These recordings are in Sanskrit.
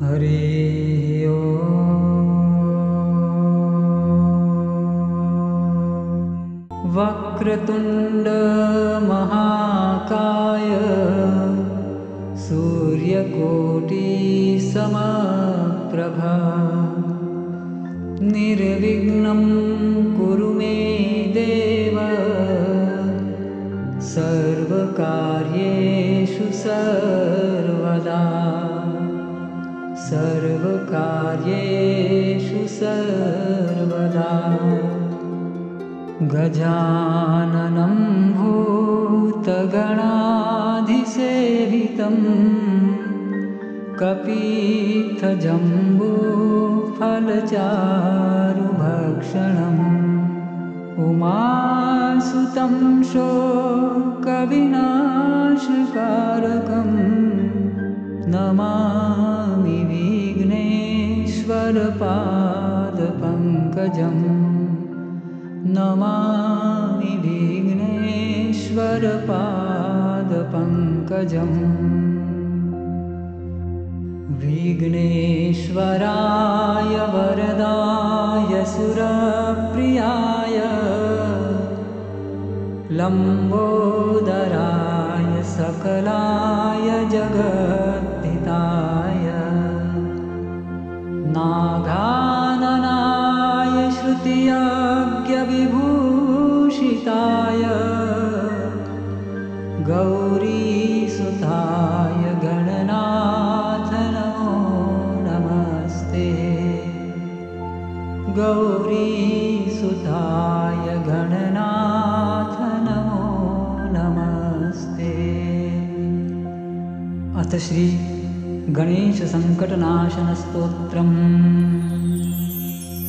हरिः ओम्। वक्रतुण्डमहाकाय सूर्यकोटिसमप्रभा निर्विघ्नं कुरु मे देव सर्वकार्येषु सर्वदा सर्वकार्येषु सर्वदा। गजाननं भूतगणाधिसेवितं कपित्थजम्बूफलचारुभक्षणम् उमासुतं शोकविनाशकारकं नमामि विघ्नेश्वरपादपङ्कजं नमामि विघ्नेश्वरपादपङ्कजम्। विघ्नेश्वराय वरदाय सुरप्रियाय लम्बोदराय सकलाय जगद्धिताय नागाननाय श्रुतियज्ञविभूषिताय गौरीसुताय गणनाथ नमो नमस्ते। गौरीसुताय गणनाथ नमो नमस्ते। अथ श्री गणेशसङ्कटनाशनस्तोत्रम्।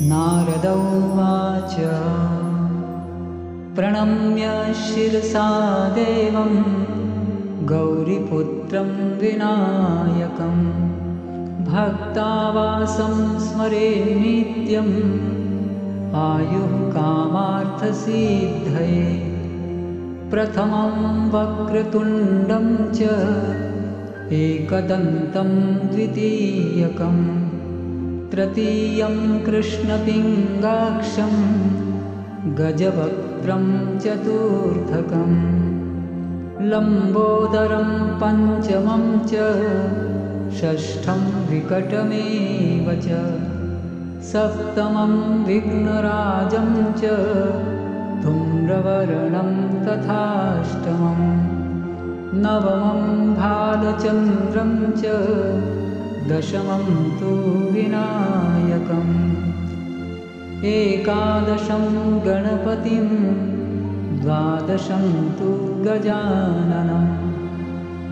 नारद उवाच प्रणम्य शिरसा देवं गौरीपुत्रं विनायकं भक्तावासं स्मरे नित्यम् आयुः कामार्थसिद्धये। प्रथमं वक्रतुण्डं च एकदन्तं द्वितीयकं तृतीयं कृष्णपिङ्गाक्षं गजवक्त्रं चतुर्थकं लम्बोदरं पञ्चमं च षष्ठं विकटमेव च सप्तमं विघ्नराजं च धूम्रवर्णं तथाष्टमं नवमं भालचन्द्रं च दशमं तु विनायकम् एकादशं गणपतिं द्वादशं तु गजाननं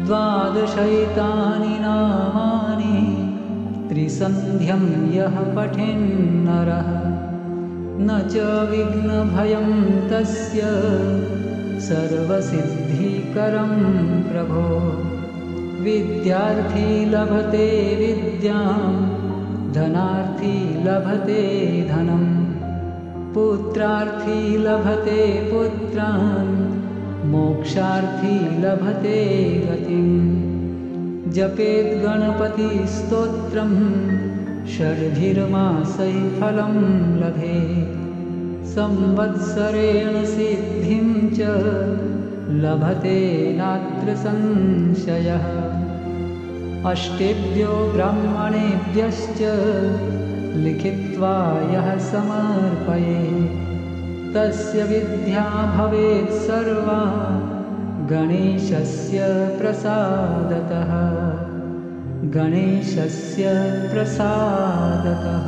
द्वादशैतानि नामानि त्रिसन्ध्यं यः पठेन्नरः न च विघ्नभयं तस्य सर्वसिद्धिकरं प्रभो। विद्यार्थी लभते विद्यां धनार्थी लभते धनं पुत्रार्थी लभते पुत्रान् मोक्षार्थी लभते गतिं। जपेत् गणपतिस्तोत्रं षड्भिर्मासैः फलं लभे संवत्सरेण सिद्धिं च लभते नात्र संशयः। अष्टेभ्यो ब्राह्मणेभ्यश्च लिखित्वा यः समर्पये तस्य विद्या भवेत् सर्वा गणेशस्य प्रसादतः गणेशस्य प्रसादतः।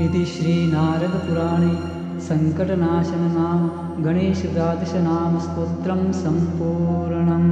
इति श्रीनारदपुराणे सङ्कटनाशननाम गणेशद्वादशनामस्तोत्रं सम्पूर्णम्।